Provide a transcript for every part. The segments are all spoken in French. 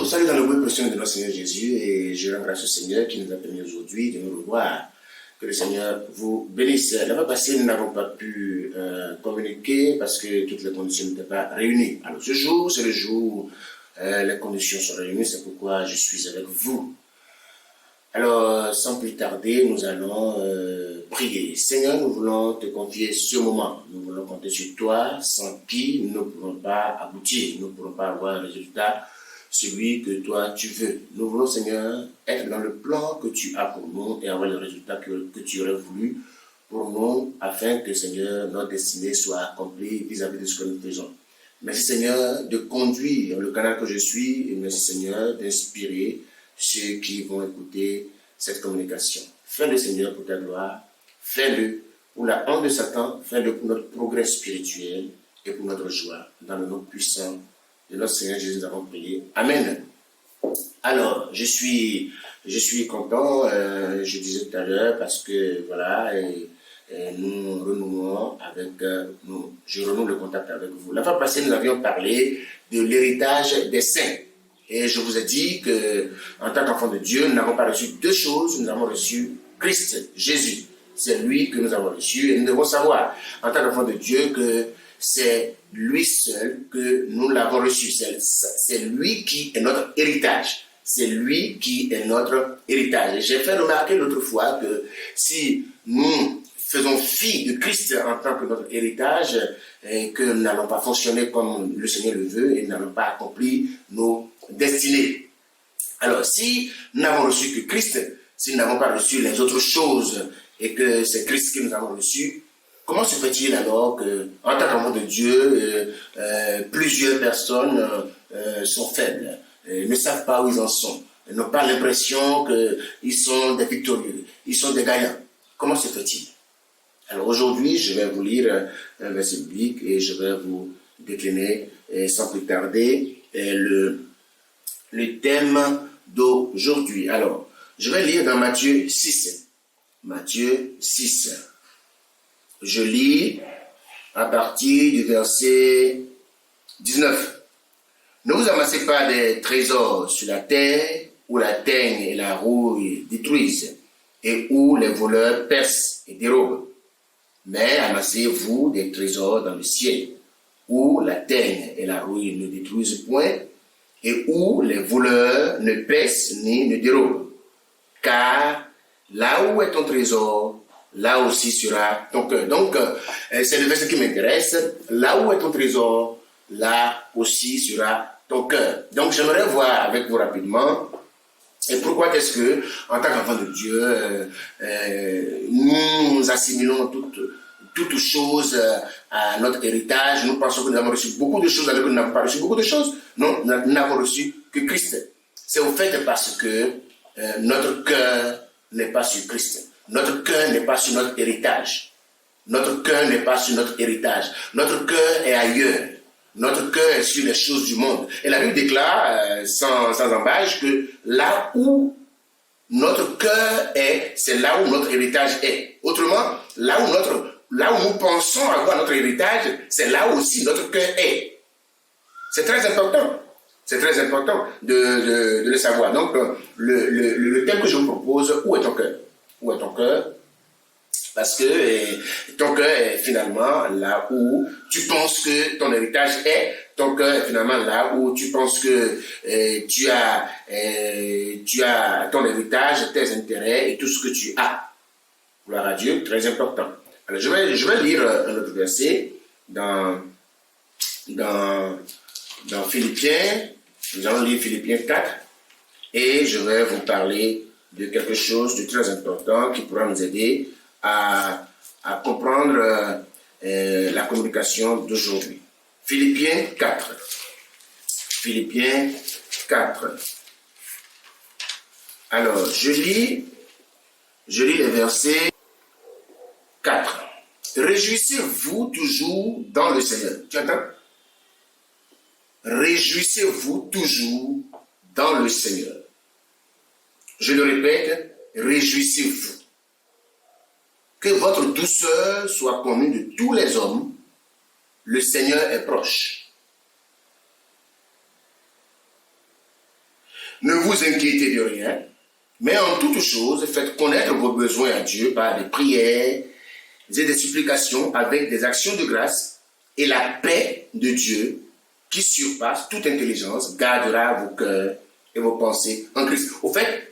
vous salue dans le nom précieux de notre Seigneur Jésus et je rends grâce au Seigneur qui nous a permis aujourd'hui de nous revoir. Que le Seigneur vous bénisse. La fois passée, nous n'avons pas pu communiquer parce que toutes les conditions n'étaient pas réunies. Alors ce jour, c'est le jour où les conditions sont réunies, c'est pourquoi je suis avec vous. Alors, sans plus tarder, nous allons prier. Seigneur, nous voulons te confier ce moment. Nous voulons compter sur toi, sans qui nous ne pourrons pas aboutir. Nous ne pourrons pas avoir un résultat, celui que toi tu veux. Nous voulons, Seigneur, être dans le plan que tu as pour nous et avoir le résultat que tu aurais voulu pour nous, afin que, Seigneur, notre destinée soit accomplie vis-à-vis de ce que nous faisons. Merci, Seigneur, de conduire le canal que je suis et merci, Seigneur, d'inspirer ceux qui vont écouter cette communication. Fais-le, Seigneur, pour ta gloire. Fais-le pour la honte de Satan. Fais-le pour notre progrès spirituel et pour notre joie. Dans le nom puissant de notre Seigneur Jésus, nous avons prié. Amen. Alors, je suis content, je disais tout à l'heure, parce que, voilà, nous renouons avec, je renoue le contact avec vous. La fois passée, nous avions parlé de l'héritage des saints. Et je vous ai dit que, en tant qu'enfant de Dieu, nous n'avons pas reçu deux choses. Nous avons reçu Christ, Jésus. C'est lui que nous avons reçu. Et nous devons savoir, en tant qu'enfant de Dieu, que c'est lui seul que nous l'avons reçu. C'est lui qui est notre héritage. C'est lui qui est notre héritage. J'ai fait remarquer l'autre fois que si nous faisons fi de Christ en tant que notre héritage, et que nous n'allons pas fonctionner comme le Seigneur le veut et nous n'allons pas accomplir nos destinées. Alors, si nous n'avons reçu que Christ, si nous n'avons pas reçu les autres choses et que c'est Christ que nous avons reçu, comment se fait-il alors qu'en tant qu'enfant de Dieu, plusieurs personnes sont faibles, ne savent pas où ils en sont, n'ont pas l'impression qu'ils sont des victorieux, ils sont des gagnants? Comment se fait-il? Alors aujourd'hui, je vais vous lire un verset biblique et je vais vous décliner sans plus tarder le thème d'aujourd'hui. Alors, je vais lire dans Matthieu 6. Matthieu 6. Je lis à partir du verset 19. Ne vous amassez pas des trésors sur la terre, où la teigne et la rouille détruisent, et où les voleurs percent et dérobent. Mais amassez-vous des trésors dans le ciel, où la teigne et la rouille ne détruisent point, et où les voleurs ne percent ni ne dérobent. Car là où est ton trésor, là aussi sera ton cœur. Donc, c'est le verset qui m'intéresse. Là où est ton trésor, là aussi sera ton cœur. Donc, j'aimerais voir avec vous rapidement et pourquoi est-ce que, en tant qu'enfant de Dieu, nous assimilons toutes choses à notre héritage. Nous pensons que nous avons reçu beaucoup de choses alors que nous n'avons pas reçu beaucoup de choses. Non, nous n'avons reçu que Christ. C'est au fait parce que notre cœur n'est pas sur Christ. Notre cœur n'est pas sur notre héritage. Notre cœur n'est pas sur notre héritage. Notre cœur est ailleurs. Notre cœur est sur les choses du monde. Et la Bible déclare, sans embâche, que là où notre cœur est, c'est là où notre héritage est. Autrement, là où nous pensons avoir notre héritage, c'est là où aussi notre cœur est. C'est très important. C'est très important de le savoir. Donc, le thème que je vous propose, où est ton cœur? Où est ton cœur? Parce que ton cœur est finalement là où tu penses que ton héritage est. Ton cœur est finalement là où tu penses que tu as ton héritage, tes intérêts et tout ce que tu as. Gloire à Dieu, très important. Alors, je vais lire un autre verset dans Philippiens. Nous allons lire Philippiens 4 et je vais vous parler de quelque chose de très important qui pourra nous aider à comprendre la communication d'aujourd'hui. Philippiens 4. Philippiens 4. Alors, je lis les versets 4. Réjouissez-vous toujours dans le Seigneur. Tu entends? Réjouissez-vous toujours dans le Seigneur. Je le répète, réjouissez-vous. Que votre douceur soit connue de tous les hommes. Le Seigneur est proche. ne vous inquiétez de rien, mais en toute chose, faites connaître vos besoins à Dieu par des prières et des supplications avec des actions de grâce, et la paix de Dieu, qui surpasse toute intelligence, gardera vos cœurs et vos pensées en Christ. Au fait,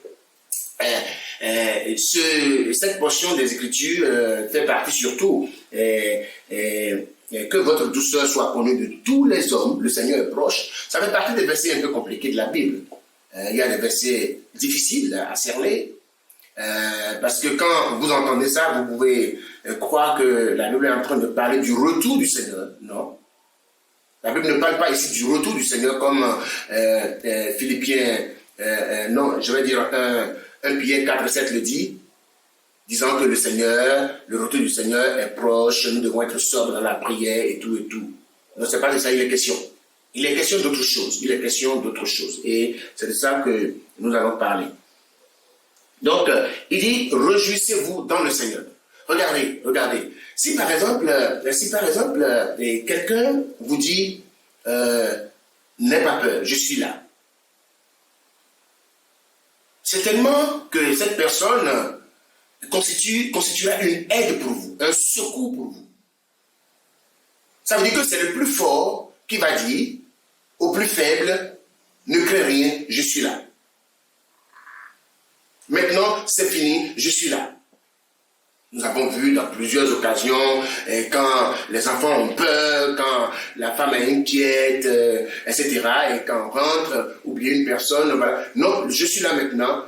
cette portion des Écritures fait partie surtout que votre douceur soit connue de tous les hommes, le Seigneur est proche. Ça fait partie des versets un peu compliqués de la Bible. Il y a des versets difficiles à cerner, parce que quand vous entendez ça, vous pouvez croire que la Bible est en train de parler du retour du Seigneur. Non. La Bible ne parle pas ici du retour du Seigneur comme Philippiens, non, je vais dire 1 Pierre 4,7 le dit, disant que le retour du Seigneur est proche, nous devons être sobres dans la prière et tout et tout. Non, c'est pas de ça il est question. Il est question d'autre chose. Il est question d'autre chose. Et c'est de ça que nous allons parler. Donc, il dit, réjouissez-vous dans le Seigneur. Regardez. Si par exemple, quelqu'un vous dit, n'aie pas peur, je suis là. C'est tellement que cette personne constituera une aide pour vous, un secours pour vous. Ça veut dire que c'est le plus fort qui va dire au plus faible, ne crains rien, je suis là. Maintenant, c'est fini, je suis là. Nous avons vu dans plusieurs occasions, quand les enfants ont peur, quand la femme est inquiète, etc., et quand on rentre, ou bien une personne, voilà. Non, je suis là maintenant,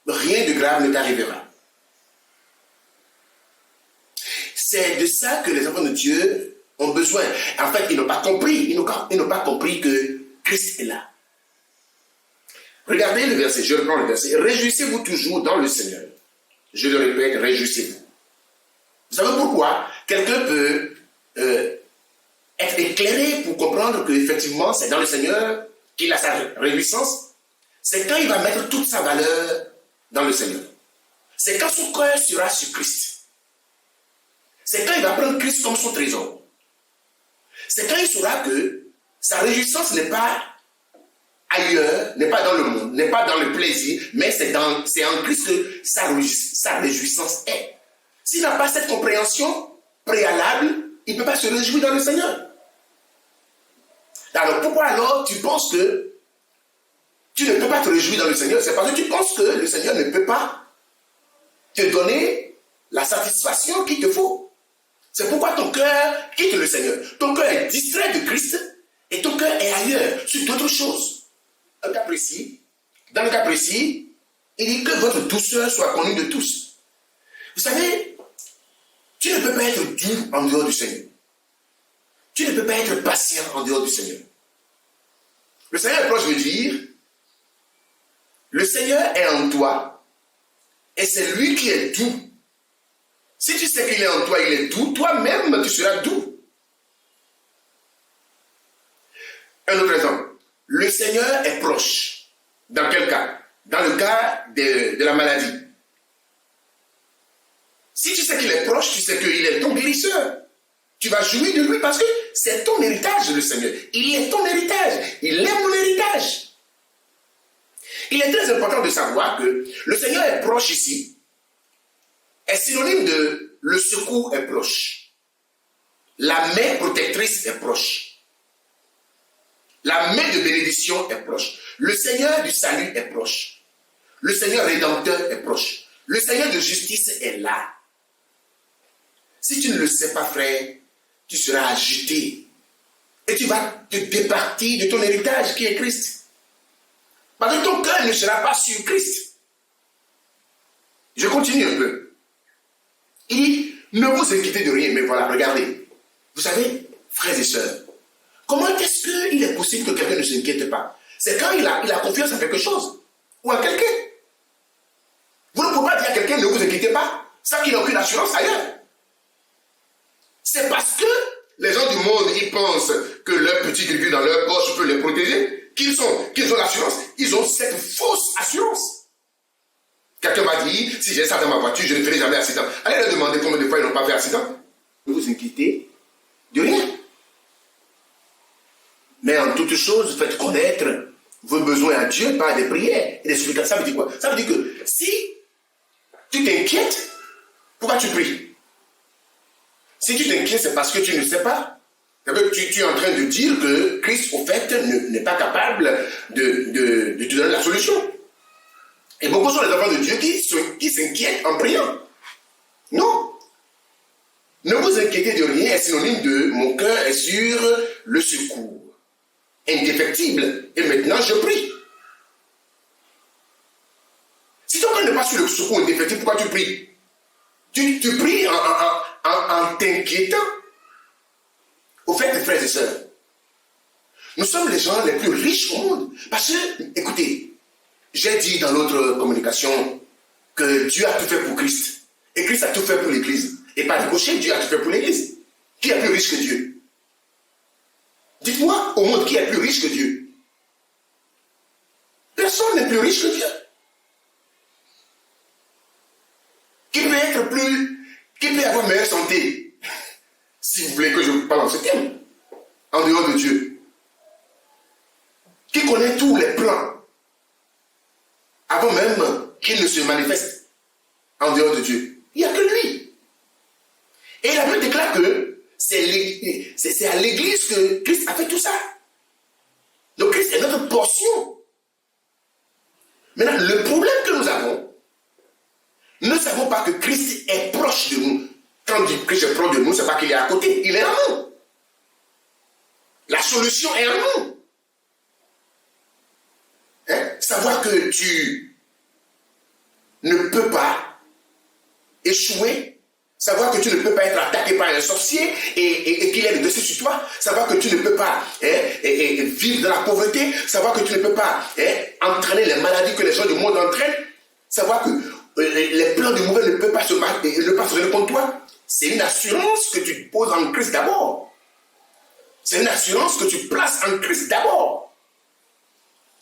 rien de grave ne t'arrivera. C'est de ça que les enfants de Dieu ont besoin. En fait, ils n'ont pas compris, que Christ est là. Regardez le verset, je reprends le verset. Réjouissez-vous toujours dans le Seigneur. Je le répète, réjouissez-vous. Vous savez pourquoi? Quelqu'un peut être éclairé pour comprendre qu'effectivement, c'est dans le Seigneur qu'il a sa réjouissance. C'est quand il va mettre toute sa valeur dans le Seigneur. C'est quand son cœur sera sur Christ. C'est quand il va prendre Christ comme son trésor. C'est quand il saura que sa réjouissance n'est pas ailleurs, n'est pas dans le monde, n'est pas dans le plaisir, mais c'est en Christ que sa réjouissance est. S'il n'a pas cette compréhension préalable, il ne peut pas se réjouir dans le Seigneur. Alors pourquoi alors tu penses que tu ne peux pas te réjouir dans le Seigneur? C'est parce que tu penses que le Seigneur ne peut pas te donner la satisfaction qu'il te faut. C'est pourquoi ton cœur quitte le Seigneur. Ton cœur est distrait de Christ et ton cœur est ailleurs, sur d'autres choses. Dans le cas précis, il dit que votre douceur soit connue de tous. Vous savez, tu ne peux pas être doux en dehors du Seigneur. Tu ne peux pas être patient en dehors du Seigneur. Le Seigneur est proche de dire, le Seigneur est en toi et c'est lui qui est doux. Si tu sais qu'il est en toi, il est doux, toi-même tu seras doux. Un autre exemple. Le Seigneur est proche. Dans quel cas? Dans le cas de la maladie. Si tu sais qu'il est proche, tu sais qu'il est ton guérisseur. Tu vas jouir de lui parce que c'est ton héritage, le Seigneur. Il est ton héritage. Il est mon héritage. Il est très important de savoir que le Seigneur est proche ici. Est synonyme de le secours est proche. La main protectrice est proche. La main de bénédiction est proche. Le Seigneur du salut est proche. Le Seigneur rédempteur est proche. Le Seigneur de justice est là. Si tu ne le sais pas, frère, tu seras agité. Et tu vas te départir de ton héritage qui est Christ. Parce que ton cœur ne sera pas sur Christ. Je continue un peu. Il dit, ne vous inquiétez de rien. Mais voilà, regardez. Vous savez, frères et sœurs, comment est-ce qu'il est possible que quelqu'un ne s'inquiète pas? C'est quand il a confiance en quelque chose. Ou en quelqu'un. Vous ne pouvez pas dire à quelqu'un, ne vous inquiétez pas. Ça qu'il n'a aucune assurance ailleurs. C'est parce que les gens du monde, ils pensent que leur petit grivure dans leur poche peut les protéger, qu'ils ont l'assurance. Ils ont cette fausse assurance. Quelqu'un va dire, si j'ai ça dans ma voiture, je ne ferai jamais accident. Allez leur demander combien de fois ils n'ont pas fait accident. Ne vous inquiétez de rien. Mais en toute chose, faites connaître vos besoins à Dieu par des prières et des supplications. Ça veut dire quoi? Ça veut dire que si tu t'inquiètes, pourquoi tu pries? Si tu t'inquiètes, c'est parce que tu ne sais pas. Tu es en train de dire que Christ, au fait, n'est pas capable de te donner la solution. Et beaucoup sont les enfants de Dieu qui s'inquiètent en priant. Non. Ne vous inquiétez de rien est synonyme de mon cœur est sur le secours. Indéfectible. Et maintenant, je prie. Si ton cœur n'est pas sur le secours indéfectible, pourquoi tu pries? Tu pries en t'inquiétant. Au fait, frères et sœurs, nous sommes les gens les plus riches au monde. Parce que, écoutez, j'ai dit dans l'autre communication que Dieu a tout fait pour Christ. Et Christ a tout fait pour l'Église. Et par ricochet, Dieu a tout fait pour l'Église. Qui est plus riche que Dieu? Dites-moi au monde qui est plus riche que Dieu. Personne n'est plus riche que Dieu. Qui peut avoir meilleure santé? Si vous voulez que je vous parle en ce terme, en dehors de Dieu. Qui connaît tous les plans avant même qu'il ne se manifeste en dehors de Dieu. Il n'y a que lui. Et la Bible déclare que c'est à l'Église que Christ a fait tout ça. Donc Christ est notre portion. Maintenant, le problème que nous avons, nous ne savons pas que Christ est proche de nous. Quand on dit que Christ est proche de nous, ce n'est pas qu'il est à côté, il est en nous. La solution est en nous. Savoir que tu ne peux pas échouer, savoir que tu ne peux pas être attaqué par un sorcier et qu'il est le dessus sur toi, savoir que tu ne peux pas vivre dans la pauvreté, savoir que tu ne peux pas entraîner les maladies que les gens du monde entraînent, savoir que les plans du mauvais ne peuvent pas se relever contre toi. C'est une assurance que tu poses en Christ d'abord. C'est une assurance que tu places en Christ d'abord.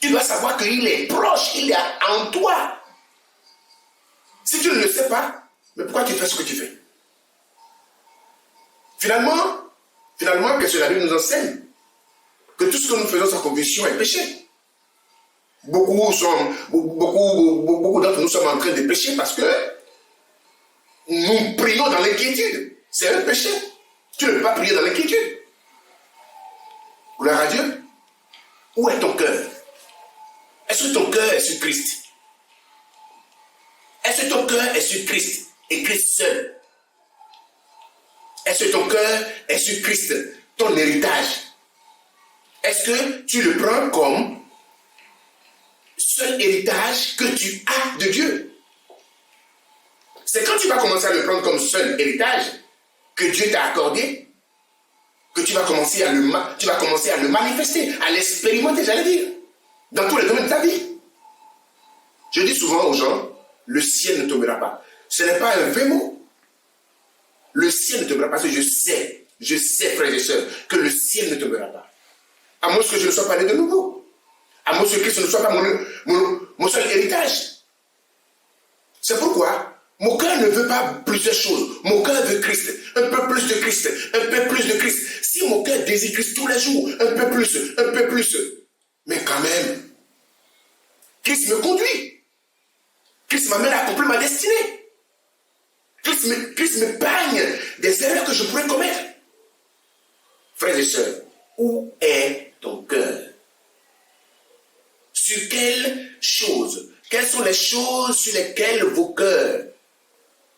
Tu dois savoir qu'il est proche, il est en toi. Si tu ne le sais pas, mais pourquoi tu fais ce que tu fais? Finalement, qu'est-ce que la Bible nous enseigne? Que tout ce que nous faisons sans conviction est péché. Beaucoup d'entre nous sommes en train de pécher parce que nous prions dans l'inquiétude. C'est un péché. Tu ne peux pas prier dans l'inquiétude. Gloire à Dieu. Où est ton cœur? Est-ce que ton cœur est sur Christ? Est-ce que ton cœur est sur Christ et Christ seul? Est-ce que ton cœur est sur Christ, ton héritage? Est-ce que tu le prends comme seul héritage que tu as de Dieu? C'est quand tu vas commencer à le prendre comme seul héritage que Dieu t'a accordé que tu vas commencer à le manifester, à l'expérimenter, j'allais dire, dans tous les domaines de ta vie. Je dis souvent aux gens, le ciel ne tombera pas. Ce n'est pas un vrai mot. Le ciel ne tombera pas, parce que je sais, frères et sœurs, que le ciel ne tombera pas. À moins que je ne sois pas né de nouveau. À moins que Christ ne soit pas mon seul héritage. C'est pourquoi mon cœur ne veut pas plusieurs choses. Mon cœur veut Christ. Un peu plus de Christ. Un peu plus de Christ. Si mon cœur désire Christ tous les jours, un peu plus. Mais quand même, Christ me conduit. Christ m'amène à accomplir ma destinée. Christ me baigne des erreurs que je pourrais commettre. Frères et sœurs, où est ton cœur? Sur quelles choses? Quelles sont les choses sur lesquelles vos cœurs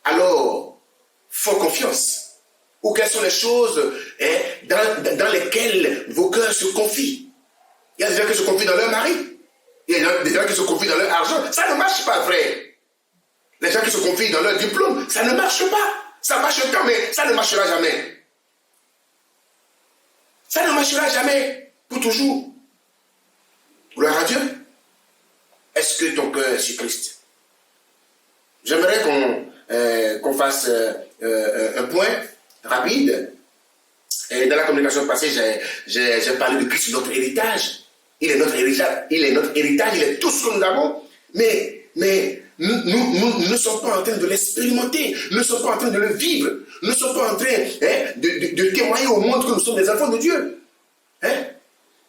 alors font confiance? Ou quelles sont les choses dans lesquelles vos cœurs se confient? Il y a des gens qui se confient dans leur mari. Il y a des gens qui se confient dans leur argent. Ça ne marche pas, frère. Les gens qui se confient dans leur diplôme, ça ne marche pas. Ça marche quand, mais ça ne marchera jamais. Ça ne marchera jamais. Pour toujours. Gloire à Dieu. Est-ce que ton cœur est sur Christ? J'aimerais qu'on fasse un point rapide. Et dans la communication passée, j'ai parlé de Christ, notre héritage. Il est notre héritage, il est tout ce que nous avons. Mais nous ne sommes pas en train de l'expérimenter. Nous ne sommes pas en train de le vivre. Nous ne sommes pas en train de témoigner au monde que nous sommes des enfants de Dieu.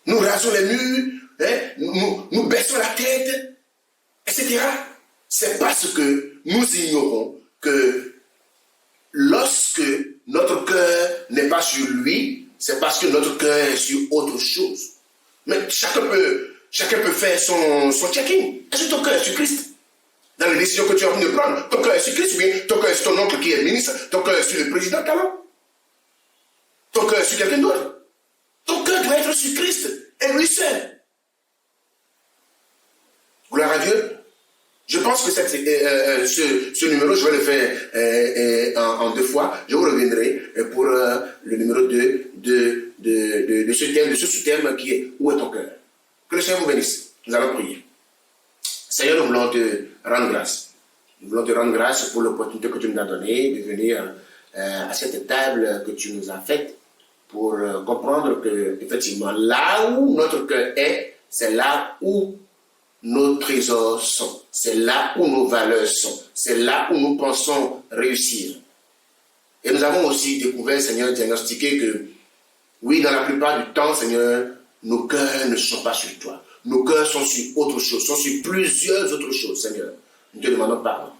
Nous rasons les murs, nous baissons la tête, etc. C'est parce que nous ignorons que lorsque notre cœur n'est pas sur lui, c'est parce que notre cœur est sur autre chose. Mais chacun peut faire son checking. Est-ce que ton cœur est sur Christ? Dans les décisions que tu as envie de prendre, ton cœur est sur Christ, ou bien ton cœur est sur ton oncle qui est ministre, ton cœur est sur le président talent, ton cœur est sur quelqu'un d'autre. Ton cœur doit être sur Christ et lui seul. Gloire à Dieu. Je pense que ce numéro, je vais le faire en 2 fois. Je vous reviendrai pour le numéro 2 de ce sous-thème qui est où est ton cœur. Que le Seigneur vous bénisse. Nous allons prier. Seigneur, nous voulons te rendre grâce. Nous voulons te rendre grâce pour l'opportunité que tu nous as donnée de venir à cette table que tu nous as faite pour comprendre que, effectivement, là où notre cœur est, c'est là où nos trésors sont. C'est là où nos valeurs sont. C'est là où nous pensons réussir. Et nous avons aussi découvert, Seigneur, diagnostiqué que, oui, dans la plupart du temps, Seigneur, nos cœurs ne sont pas sur toi. Nos cœurs sont sur autre chose, sont sur plusieurs autres choses, Seigneur. Nous te demandons pardon.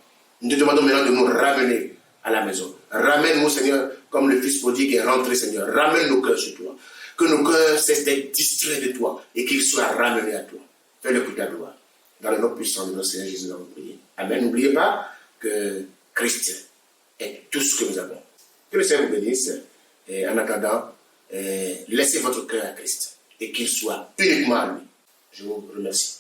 Nous te demandons maintenant de nous ramener à la maison. Ramène-nous, Seigneur, comme le fils prodigue est rentré, Seigneur. Ramène nos cœurs sur toi. Que nos cœurs cessent d'être distraits de toi et qu'ils soient ramenés à toi. Fais-le pour ta gloire. Dans le nom puissant de notre Seigneur Jésus, nous avons prié. Amen. N'oubliez pas que Christ est tout ce que nous avons. Que le Seigneur vous bénisse. Et en attendant, laissez votre cœur à Christ et qu'il soit uniquement à lui. Je vous remercie.